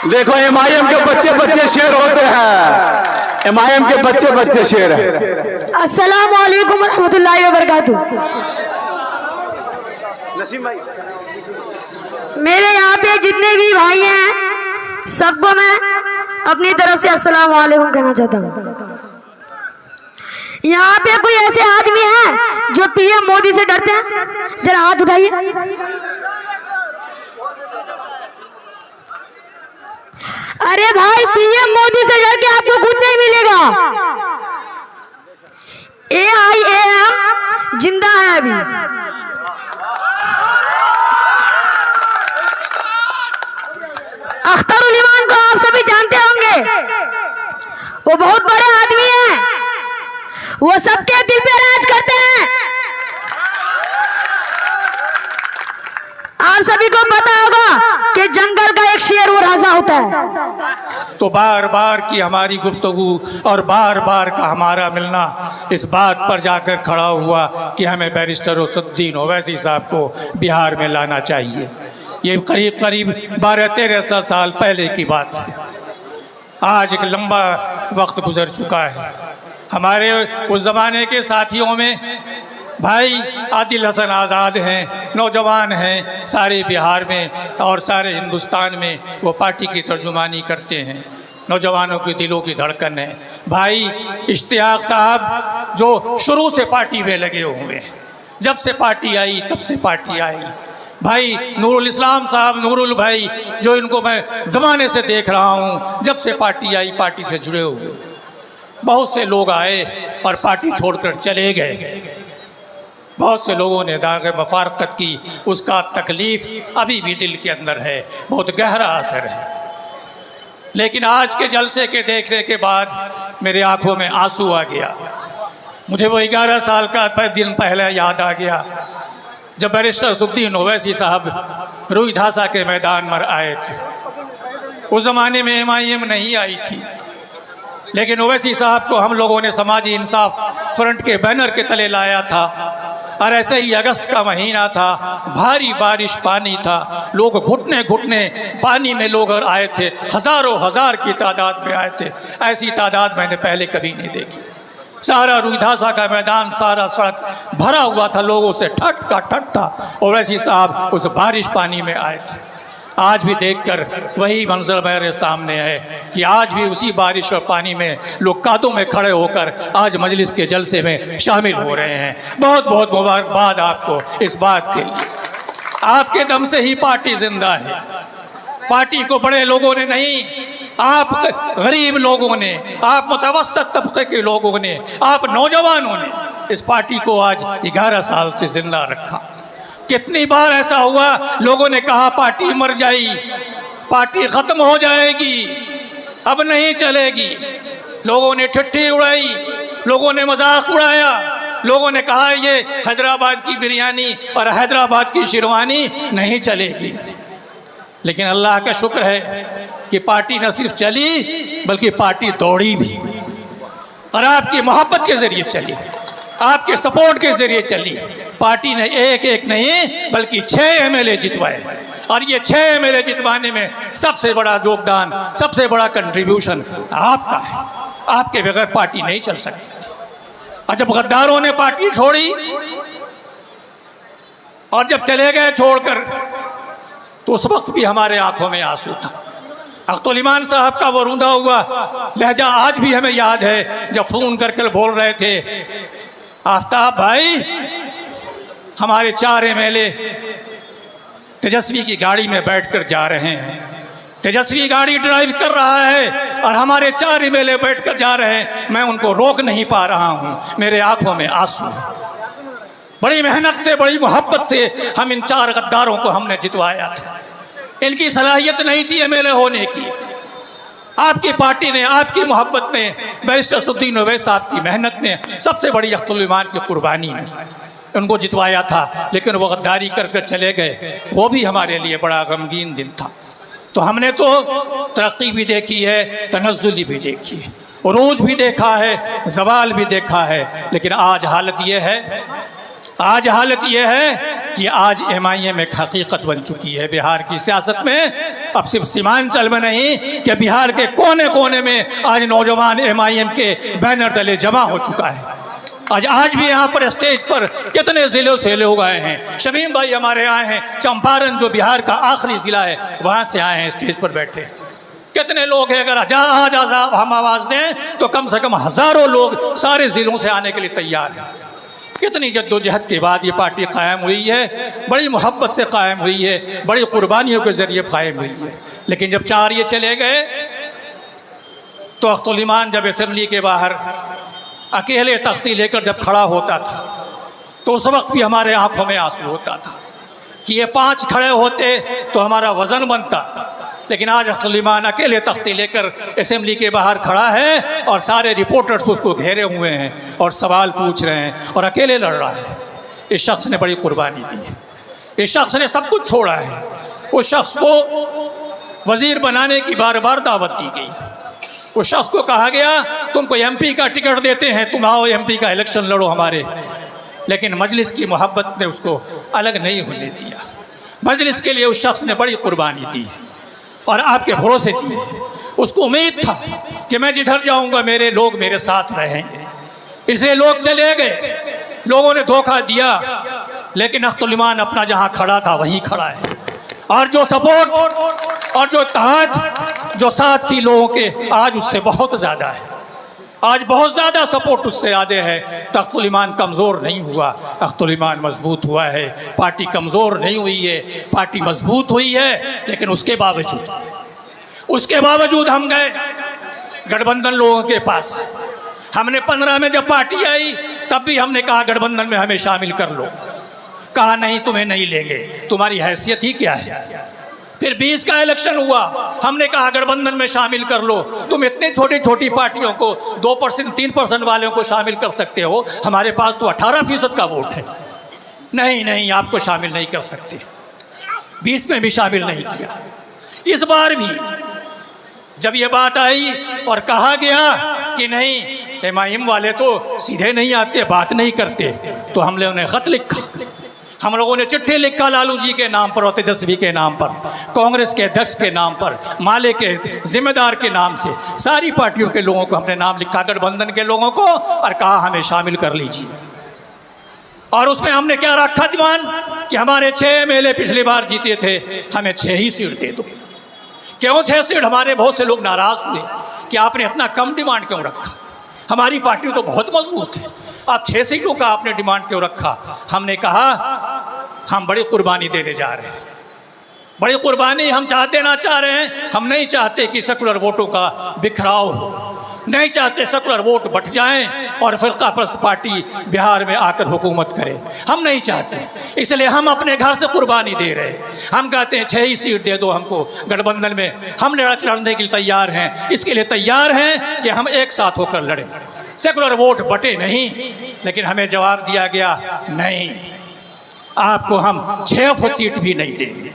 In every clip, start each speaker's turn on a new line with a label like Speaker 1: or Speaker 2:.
Speaker 1: देखो एमआईएम के बच्चे बच्चे शेर होते हैं, एमआईएम के बच्चे बच्चे शेर हैं।
Speaker 2: अस्सलाम वालेकुम रहमतुल्लाहि व बरकातुहू।
Speaker 1: नसीम भाई,
Speaker 2: मेरे यहाँ पे जितने भी भाई हैं सबको मैं अपनी तरफ से अस्सलाम वालेकुम कहना चाहता हूँ। यहाँ पे कोई ऐसे आदमी हैं जो पीएम मोदी से डरते हैं? जरा हाथ उठाइए। अरे भाई, पीएम मोदी से डर के आपको कुछ नहीं मिलेगा। AIAM जिंदा है अभी। अख्तरुल इमान को आप सभी जानते होंगे, वो बहुत बड़े आदमी हैं, वो सबके दिल पे राज करते हैं। आप सभी को पता होगा कि जंगल का एक शेर और राजा होता है।
Speaker 3: तो बार बार की हमारी गुफ्तगू और बार बार का हमारा मिलना इस बात पर जाकर खड़ा हुआ कि हमें बैरिस्टर असदुद्दीन ओवैसी साहब को बिहार में लाना चाहिए। ये करीब करीब 12-13 साल पहले की बात है। आज एक लंबा वक्त गुजर चुका है। हमारे उस ज़माने के साथियों में भाई आदिल हसन आज़ाद हैं, नौजवान हैं, सारे बिहार में और सारे हिंदुस्तान में वो पार्टी की तर्जुमानी करते हैं। नौजवानों के दिलों की धड़कन है। भाई इश्तियाक साहब जो शुरू से पार्टी में लगे हुए हैं, जब से पार्टी आई तब से पार्टी आई। भाई नूरुल इस्लाम साहब, नूरुल भाई, जो इनको मैं ज़माने से देख रहा हूँ, जब से पार्टी आई पार्टी से जुड़े हुए। बहुत से लोग आए और पार्टी छोड़कर चले गए। बहुत से लोगों ने दाग मफारकत की, उसका तकलीफ़ अभी भी दिल के अंदर है, बहुत गहरा असर है। लेकिन आज के जलसे के देखने के बाद मेरे आंखों में आंसू आ गया। मुझे वो 11 साल का दिन पहले याद आ गया जब बैरिस्टर असदुद्दीन ओवैसी साहब रुई धासा के मैदान में आए थे। उस ज़माने में MIM नहीं आई थी, लेकिन ओवैसी साहब को हम लोगों ने समाजी इंसाफ फ्रंट के बैनर के तले लाया था। और ऐसे ही अगस्त का महीना था, भारी बारिश, पानी था, लोग घुटने घुटने पानी में लोग आए थे, हज़ारों हज़ार की तादाद में आए थे। ऐसी तादाद मैंने पहले कभी नहीं देखी। सारा रुईधासा का मैदान, सारा सड़क भरा हुआ था लोगों से, ठट का ठट था। ओवैसी साहब उस बारिश पानी में आए थे। आज भी देखकर वही मंजर मेरे सामने है कि आज भी उसी बारिश और पानी में लोग कादों में खड़े होकर आज मजलिस के जलसे में शामिल हो रहे हैं। बहुत बहुत मुबारकबाद आपको इस बात के लिए। आपके दम से ही पार्टी जिंदा है। पार्टी को बड़े लोगों ने नहीं, आप गरीब लोगों ने, आप मुतवस्सत तबके के लोगों ने, आप नौजवानों ने इस पार्टी को आज 11 साल से जिंदा रखा। कितनी बार ऐसा हुआ, लोगों ने कहा पार्टी मर जाई, पार्टी ख़त्म हो जाएगी, अब नहीं चलेगी। लोगों ने ठट्ठी उड़ाई, लोगों ने मजाक उड़ाया, लोगों ने कहा ये हैदराबाद की बिरयानी और हैदराबाद की शेरवानी नहीं चलेगी। लेकिन अल्लाह का शुक्र है कि पार्टी न सिर्फ चली बल्कि पार्टी दौड़ी भी, और आपकी मोहब्बत के ज़रिए चली, आपके सपोर्ट के ज़रिए चली। पार्टी ने एक एक नहीं बल्कि 6 MLA जितवाए, और ये 6 MLA जितवाने में सबसे बड़ा योगदान, सबसे बड़ा कंट्रीब्यूशन आपका है। आपके बगैर पार्टी नहीं चल सकती। और जब गद्दारों ने पार्टी छोड़ी और जब चले गए छोड़कर, तो उस वक्त भी हमारे आंखों में आंसू था। अख्तरुल इमान साहब का वो रूंधा हुआ लहजा आज भी हमें याद है, जब फ़ोन करके बोल रहे थे, आफ्ताब भाई हमारे 4 MLA तेजस्वी की गाड़ी में बैठकर जा रहे हैं, तेजस्वी गाड़ी ड्राइव कर रहा है और हमारे 4 MLA बैठकर जा रहे हैं, मैं उनको रोक नहीं पा रहा हूँ, मेरे आंखों में आंसू है। बड़ी मेहनत से, बड़ी मोहब्बत से हम इन 4 गद्दारों को हमने जितवाया था। इनकी सलाहियत नहीं थी MLA होने की। आपकी पार्टी ने, आपकी मोहब्बत ने, बैरिस्टर असदुद्दीन ओवैसी साहब की मेहनत ने, सबसे बड़ी अख्तरुल इमान की कुर्बानी ने उनको जितवाया था। लेकिन वो गद्दारी कर कर चले गए, वो भी हमारे लिए बड़ा गमगीन दिन था। तो हमने तो तरक्की भी देखी है, तनज़्ज़ुल भी देखी है, उरूज भी देखा है, ज़वाल भी देखा है। लेकिन आज हालत ये है, आज हालत ये है कि आज MIM एक हकीकत बन चुकी है बिहार की सियासत में। अब सिर्फ सीमांचल में नहीं कि बिहार के कोने कोने में आज नौजवान MIM के बैनर तले जमा हो चुका है। आज भी यहाँ पर स्टेज पर कितने ज़िलों से लोग आए हैं। शमीम भाई हमारे आए हैं, चंपारण जो बिहार का आखिरी ज़िला है वहाँ से आए हैं, स्टेज पर बैठे हैं। कितने लोग हैं, अगर आज हम आवाज़ दें तो कम से कम हज़ारों लोग सारे ज़िलों से आने के लिए तैयार हैं। कितनी जद्दोजहद के बाद ये पार्टी कायम हुई है, बड़ी मोहब्बत से कायम हुई है, बड़ी कुर्बानियों के ज़रिए कायम हुई है। लेकिन जब 4 ये चले गए तो अख्तुल ईमान जब असेंबली के बाहर अकेले तख्ती लेकर जब खड़ा होता था तो उस वक्त भी हमारे आंखों में आंसू होता था कि ये 5 खड़े होते तो हमारा वज़न बनता। लेकिन आज अख्तुल ईमान अकेले तख्ती लेकर असेंबली के बाहर खड़ा है और सारे रिपोर्टर्स उसको घेरे हुए हैं और सवाल पूछ रहे हैं और अकेले लड़ रहा है। इस शख्स ने बड़ी कुर्बानी दी है, इस शख्स ने सब कुछ छोड़ा है। उस शख्स को वज़ीर बनाने की बार बार दावत दी गई। उस शख्स को कहा गया तुमको MP का टिकट देते हैं, तुम आओ MP का इलेक्शन लड़ो हमारे। लेकिन मजलिस की मोहब्बत ने उसको अलग नहीं होने दिया। मजलिस के लिए उस शख्स ने बड़ी कुर्बानी दी और आपके भरोसे दी। उसको उम्मीद था कि मैं जिधर जाऊंगा मेरे लोग मेरे साथ रहेंगे, इसलिए लोग चले गए, लोगों ने धोखा दिया। लेकिन अख्तुल ईमान अपना जहां खड़ा था वहीं खड़ा है और जो सपोर्ट और जो इत्तेहाद जो साथ थी लोगों के आज उससे बहुत ज़्यादा है। आज बहुत ज़्यादा सपोर्ट उससे ज़्यादा है। तो अख्तुल ईमान कमज़ोर नहीं हुआ, अख्तुल ईमान मजबूत हुआ है। पार्टी कमज़ोर नहीं हुई है, पार्टी मजबूत हुई है। लेकिन उसके बावजूद हम गए गठबंधन लोगों के पास। हमने 15 में जब पार्टी आई तब भी हमने कहा गठबंधन में हमें शामिल कर लो। कहा नहीं, तुम्हें नहीं लेंगे, तुम्हारी हैसियत ही क्या है। फिर 20 का इलेक्शन हुआ, हमने कहा गठबंधन में शामिल कर लो। तुम इतनी छोटी छोटी पार्टियों को 2% 3% वालों को शामिल कर सकते हो, हमारे पास तो 18% का वोट है। नहीं, आपको शामिल नहीं कर सकते। 20 में भी शामिल नहीं किया। इस बार भी जब ये बात आई और कहा गया कि नहीं MIM वाले तो सीधे नहीं आते, बात नहीं करते, तो हमने उन्हें ख़त लिखा। हम लोगों ने चिट्ठी लिखा लालू जी के नाम पर और तेजस्वी के नाम पर, कांग्रेस के अध्यक्ष के नाम पर, माले के जिम्मेदार के नाम से, सारी पार्टियों के लोगों को हमने नाम लिखा, गठबंधन के लोगों को, और कहा हमें शामिल कर लीजिए। और उसमें हमने क्या रखा डिमांड कि हमारे 6 MLA पिछली बार जीते थे, हमें 6 ही सीट दे दो। क्यों 6 सीट? हमारे बहुत से लोग नाराज़ हुए कि आपने इतना कम डिमांड क्यों रखा, हमारी पार्टी तो बहुत मजबूत है, आप 6 सीटों का आपने डिमांड क्यों रखा। हमने कहा हम बड़ी कुर्बानी देने जा रहे हैं, बड़ी कुर्बानी हम देना चाह रहे हैं। हम नहीं चाहते कि सेकुलर वोटों का बिखराव हो, नहीं चाहते सेकुलर वोट बट जाएं और फिरका परस्त पार्टी बिहार में आकर हुकूमत करे, हम नहीं चाहते। इसलिए हम अपने घर से कुर्बानी दे रहे हैं। हम कहते हैं 6 ही सीट दे दो हमको गठबंधन में, हम लड़ने के लिए तैयार हैं, इसके लिए तैयार हैं कि हम एक साथ होकर लड़ें, सेकुलर वोट बटे नहीं। लेकिन हमें जवाब दिया गया नहीं, आपको हम 6 सीट भी नहीं देंगे।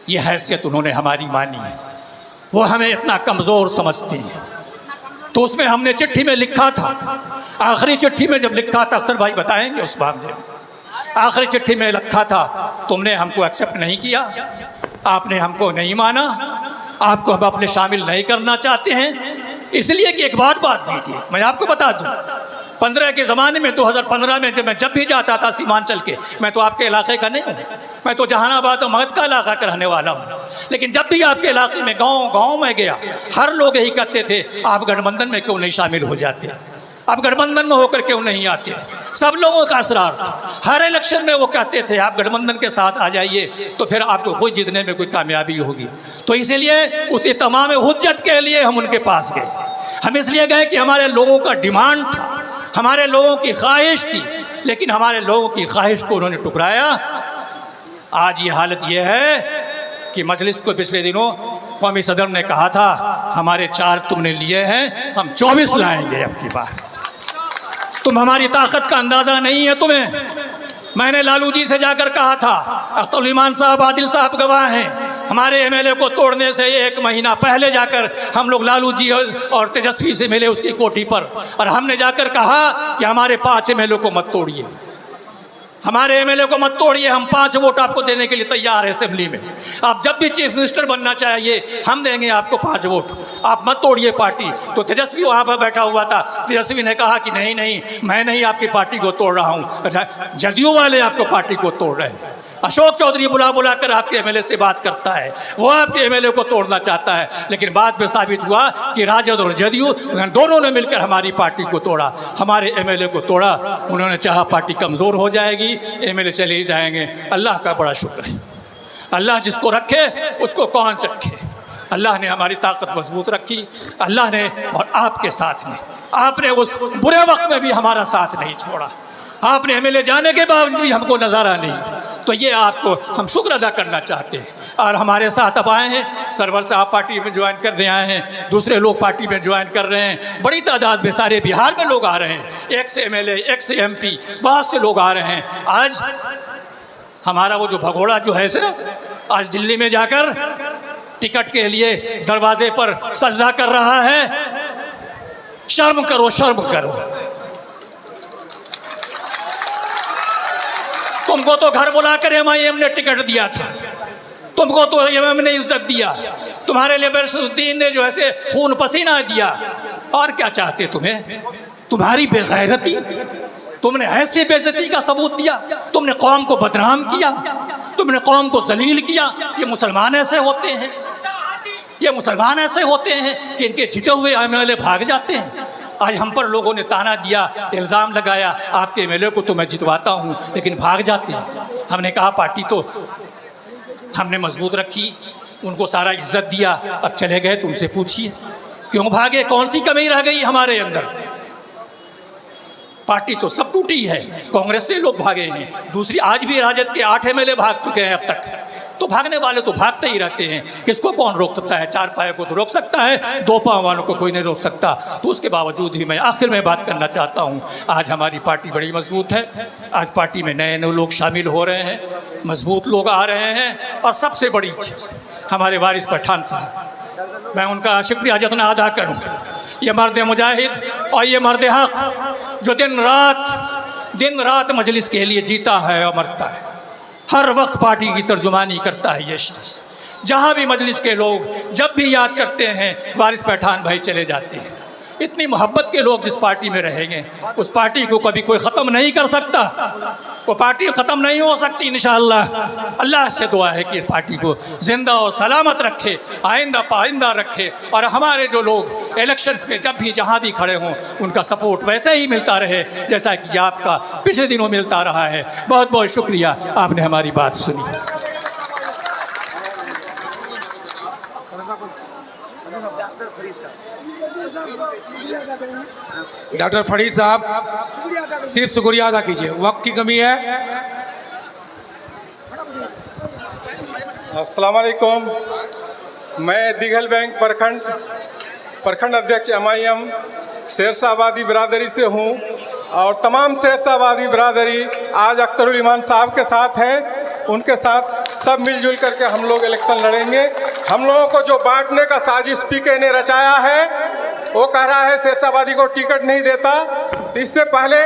Speaker 3: ये हैसियत उन्होंने हमारी मानी है, वो हमें इतना कमज़ोर समझते हैं। तो उसमें हमने चिट्ठी में लिखा था, आखिरी चिट्ठी में जब लिखा था, अख्तर भाई बताएंगे उस मामले में, आखिरी चिट्ठी में लिखा था तुमने हमको एक्सेप्ट नहीं किया, आपने हमको नहीं माना, आपको हम अपने शामिल नहीं करना चाहते हैं। इसलिए कि एक बात भी थी, मैं आपको बता दूं, 15 के ज़माने में 2015 में जब भी जाता था सीमांचल के, मैं तो आपके इलाके का नहीं हूँ, मैं तो जहानाबाद और मगध का इलाका का रहने वाला हूँ। लेकिन जब भी आपके इलाके में गांव में गया, हर लोग यही कहते थे आप गठबंधन में क्यों नहीं शामिल हो जाते, आप गठबंधन में होकर क्यों नहीं आते। सब लोगों का असरार था, हर इलेक्शन में वो कहते थे आप गठबंधन के साथ आ जाइए तो फिर आपको कोई जीतने में कोई कामयाबी होगी। तो इसलिए उसी तमाम हुज्जत के लिए हम उनके पास गए। हम इसलिए गए कि हमारे लोगों का डिमांड था, हमारे लोगों की ख्वाहिश थी, लेकिन हमारे लोगों की ख्वाहिश को उन्होंने टुकराया। आज ये हालत ये है कि मजलिस को पिछले दिनों कौमी सदर ने कहा था हमारे 4 तुमने लिए हैं, हम 24 लाएंगे अब की बार। तुम हमारी ताकत का अंदाज़ा नहीं है तुम्हें। मैंने लालू जी से जाकर कहा था, अख्तुल ईमान साहब, आदिल साहब गवाह हैं, हमारे MLA को तोड़ने से 1 महीना पहले जाकर हम लोग लालू जी और तेजस्वी से मिले उसकी कोठी पर, और हमने जाकर कहा कि हमारे 5 MLA को मत तोड़िए। हमारे एमएलए को मत तोड़िए, हम 5 वोट आपको देने के लिए तैयार है असेंबली में। आप जब भी चीफ मिनिस्टर बनना चाहिए हम देंगे आपको 5 वोट, आप मत तोड़िए पार्टी। तो तेजस्वी वहाँ पर बैठा हुआ था, तेजस्वी ने कहा कि नहीं नहीं मैं नहीं आपकी पार्टी को तोड़ रहा हूँ, जदयू वाले आपको पार्टी को तोड़ रहे हैं। अशोक चौधरी बुला बुला कर आपके एमएलए से बात करता है, वो आपके एमएलए को तोड़ना चाहता है, लेकिन बाद में साबित हुआ कि राजद और जदयू दोनों ने मिलकर हमारी पार्टी को तोड़ा, हमारे एमएलए को तोड़ा। उन्होंने चाहा पार्टी कमज़ोर हो जाएगी, एमएलए चले ही जाएंगे। अल्लाह का बड़ा शुक्र है, अल्लाह जिसको रखे उसको कौन चखे। अल्लाह ने हमारी ताकत मजबूत रखी, अल्लाह ने और आपके साथ में, आपने उस बुरे वक्त में भी हमारा साथ नहीं छोड़ा, आपने एमएलए जाने के बावजूद भी हमको नज़ारा नहीं। तो ये आपको हम शुक्र अदा करना चाहते हैं। और हमारे साथ अब आए हैं, सरवर साहब पार्टी में ज्वाइन करने आए हैं, दूसरे लोग पार्टी में ज्वाइन कर रहे हैं, बड़ी तादाद में सारे बिहार में लोग आ रहे हैं, एक्स एमएलए एक्स एमपी बहुत से लोग आ रहे हैं। आज हमारा वो जो भगोड़ा जो है सर, आज दिल्ली में जाकर टिकट के लिए दरवाजे पर सजदा कर रहा है। शर्म करो, शर्म करो। तुमको तो घर बुलाकर एमआईएम ने टिकट दिया था, तुमको तो एमआईएम ने इज्जत दिया, तुम्हारे लिए बरसुद्दीन ने जो ऐसे खून पसीना दिया। और क्या चाहते तुम्हें? तुम्हारी बेगैरती, तुमने ऐसी बेइज्जती का सबूत दिया, तुमने कौम को बदनाम किया, तुमने कौम को जलील किया। ये मुसलमान ऐसे होते हैं, ये मुसलमान ऐसे होते हैं कि इनके जीते हुए एमएलए भाग जाते हैं। आज हम पर लोगों ने ताना दिया, इल्ज़ाम लगाया, आपके एमएलए को तो मैं जितवाता हूँ लेकिन भाग जाते हैं। हमने कहा पार्टी तो हमने मजबूत रखी, उनको सारा इज्जत दिया, अब चले गए। तुमसे पूछिए क्यों भागे, कौन सी कमी रह गई हमारे अंदर? पार्टी तो सब टूटी है, कांग्रेस से लोग भागे हैं, दूसरी आज भी राजद के 8 एमएलए भाग चुके हैं अब तक। तो भागने वाले तो भागते ही रहते हैं, किसको कौन रोक सकता है? 4 पाए को तो रोक सकता है, 2 पाँव वालों को कोई नहीं रोक सकता। तो उसके बावजूद भी मैं आखिर में बात करना चाहता हूँ, आज हमारी पार्टी बड़ी मजबूत है। आज पार्टी में नए नए लोग शामिल हो रहे हैं, मजबूत लोग आ रहे हैं। और सबसे बड़ी चीज़ हमारे वारिस पठान साहब, मैं उनका शुक्रिया जितना अदा करूँ, ये मर्द मुजाहिद और ये मर्द हक जो दिन रात मजलिस के लिए जीता है और मरता है, हर वक्त पार्टी की तर्जुमानी करता है। ये शख्स जहाँ भी मजलिस के लोग जब भी याद करते हैं वारिस पठान भाई चले जाते हैं। इतनी मोहब्बत के लोग जिस पार्टी में रहेंगे उस पार्टी को कभी कोई ख़त्म नहीं कर सकता, वो पार्टी ख़त्म नहीं हो सकती इंशाअल्लाह। अल्लाह से दुआ है कि इस पार्टी को ज़िंदा और सलामत रखे, आइंदा पाइंदा रखे। और हमारे जो लोग इलेक्शंस में जब भी जहाँ भी खड़े हों उनका सपोर्ट वैसे ही मिलता रहे जैसा कि आपका पिछले दिनों मिलता रहा है। बहुत बहुत शुक्रिया, आपने हमारी बात सुनी।
Speaker 4: डॉक्टर फरीद साहब सिर्फ शुक्रिया अदा कीजिए, वक्त की कमी है।
Speaker 5: अस्सलाम वालेकुम, मैं दिघल बैंक प्रखंड अध्यक्ष एमआईएम शेरशाहबादी बिरादरी से हूँ और तमाम शेरशाहबादी बिरादरी आज अख्तरुल ईमान साहब के साथ है। उनके साथ सब मिलजुल करके हम लोग इलेक्शन लड़ेंगे। हम लोगों को जो बांटने का साजिश पीके ने रचाया है, वो कह रहा है शेरशाहबादी को टिकट नहीं देता। तो इससे पहले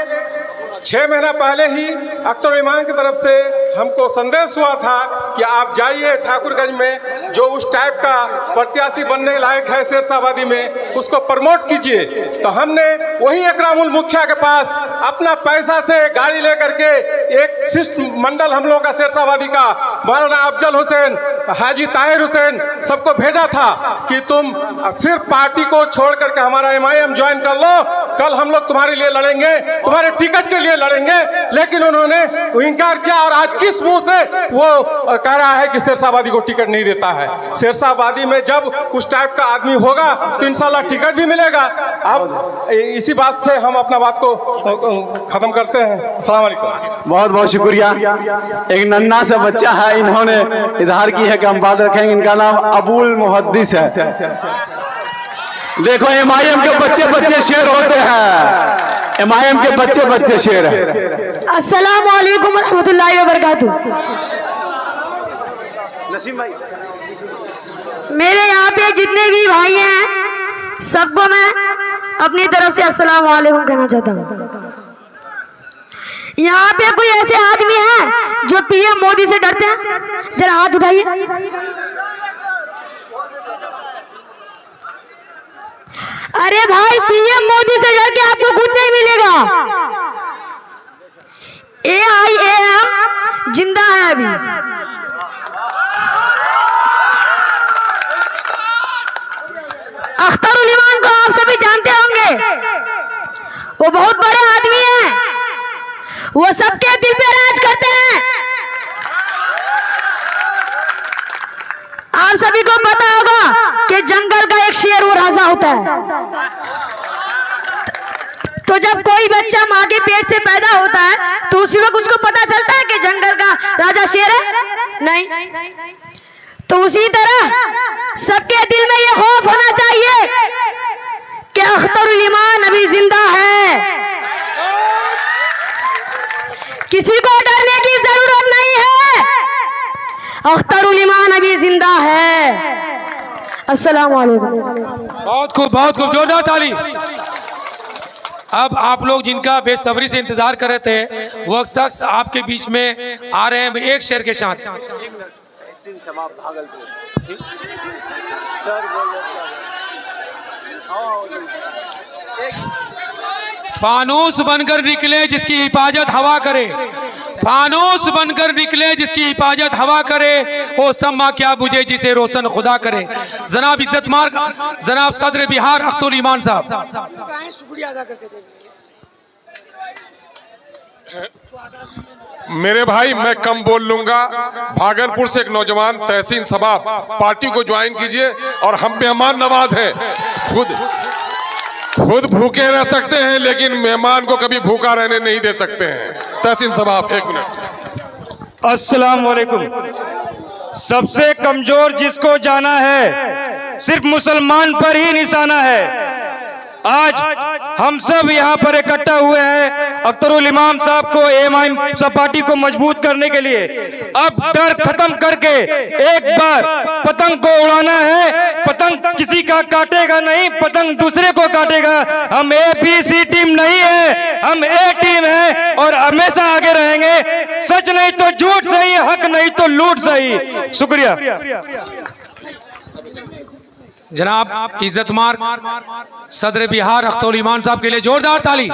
Speaker 5: 6 महीना पहले ही अख्तरुल ईमान की तरफ से हमको संदेश हुआ था कि आप जाइए ठाकुरगंज में, जो उस टाइप का प्रत्याशी बनने लायक है शेरशाहबादी में, उसको प्रमोट कीजिए। तो हमने वही इकरामुल मुखिया के पास अपना पैसा से गाड़ी लेकर के एक शिष्ट मंडल हम लोगों का शेरशाहबादी का मौलाना अफजल हुसैन, हाजी ताहिर हुसैन सबको भेजा था कि तुम सिर्फ पार्टी को छोड़ करके हमारा एमआईएम ज्वाइन कर लो, कल हम लोग तुम्हारे लिए लड़ेंगे, तुम्हारे टिकट के लिए लड़ेंगे। लेकिन उन्होंने इनकार किया और आज किस मुंह से वो कह रहा है कि शेरशाहबादी को टिकट नहीं देता है। शेरशाहबादी में जब उस टाइप का आदमी होगा तो इंशाल्लाह टिकट भी मिलेगा। अब इसी बात से हम अपना बात को खत्म करते हैं। अस्सलाम वालेकुम।
Speaker 1: बहुत बहुत शुक्रिया। एक नन्हा सा बच्चा है, इन्होंने इजहार की है कि हम बात रखेंगे। इनका नाम अबुल मुहद्दिस है। देखो एमआईएम के बच्चे बच्चे शेर होते हैं, एमआईएम के बच्चे बच्चे शेर है।
Speaker 2: अस्सलाम वालेकुम रहमतुल्लाहि व बरकातहू।
Speaker 1: नसीम भाई,
Speaker 2: मेरे यहाँ पे जितने भी भाई हैं सबको मैं अपनी तरफ से अस्सलाम वालेकुम कहना चाहता हूँ। यहाँ पे कोई ऐसे आदमी हैं जो पीएम मोदी से डरते हैं? जरा हाथ उठाइए। अरे भाई, पीएम मोदी से डर के आपको कुछ नहीं मिलेगा। AIAM जिंदा है अभी। अख्तरुल इमान को आप सभी जानते होंगे, वो बहुत बड़े आदमी हैं, वो सबके दिल पे राज करते हैं। आप सभी को पता होगा कि जंगल का एक शेर वो राजा होता है। तो जब कोई बच्चा माँ के पेट से पैदा होता है तो उसी वक्त उसको पता चलता है कि जंगल का राजा शेर है? नहीं। तो उसी तरह सबके दिल में ये खौफ होना चाहिए कि अख्तरुल इमान अभी जिंदा है। किसी को डरने की जरूरत नहीं है, अख्तरुल इमान अभी जिंदा है। अस्सलाम वालेकुम।
Speaker 4: बहुत खूब, बहुत खूब, जोरदार ताली। अब आप लोग जिनका बेसब्री से इंतजार कर रहे थे, वह शख्स आपके बीच में आ रहे हैं एक शेर के साथ। फानूस बनकर निकले जिसकी हिफाजत हवा करे, फानूस बनकर निकले जिसकी हिफाजत हवा करे, वो सम्मा क्या बुझे जिसे रोशन खुदा करे। जनाब इज्जत मार जनाब सदर बिहार अख्तरुल इमान साहब। शुक्रिया अदा करते थे।
Speaker 6: मेरे भाई, मैं कम बोल लूंगा। भागलपुर से एक नौजवान तहसीन सबाब, पार्टी को ज्वाइन कीजिए। और हम मेहमान नवाज हैं, खुद भूखे रह सकते हैं लेकिन मेहमान को कभी भूखा रहने नहीं दे सकते हैं। तहसीन सबाब, 1 मिनट।
Speaker 7: अस्सलाम वालेकुम। सबसे कमजोर जिसको जाना है सिर्फ मुसलमान पर ही निशाना है। आज हम सब यहाँ पर इकट्ठा हुए हैं अख्तरुल इमाम साहब को, AIM पार्टी को मजबूत करने के लिए। अब डर खत्म करके एक बार पतंग को उड़ाना है। पतंग किसी का काटेगा नहीं, पतंग दूसरे को काटेगा। हम ABC टीम नहीं है, हम A टीम है और हमेशा आगे रहेंगे। सच नहीं तो झूठ सही, हक नहीं तो लूट सही। शुक्रिया।
Speaker 4: जनाब इज्जत मार सदर बिहार अख्तरुल इमान साहब के लिए जोरदार ताली।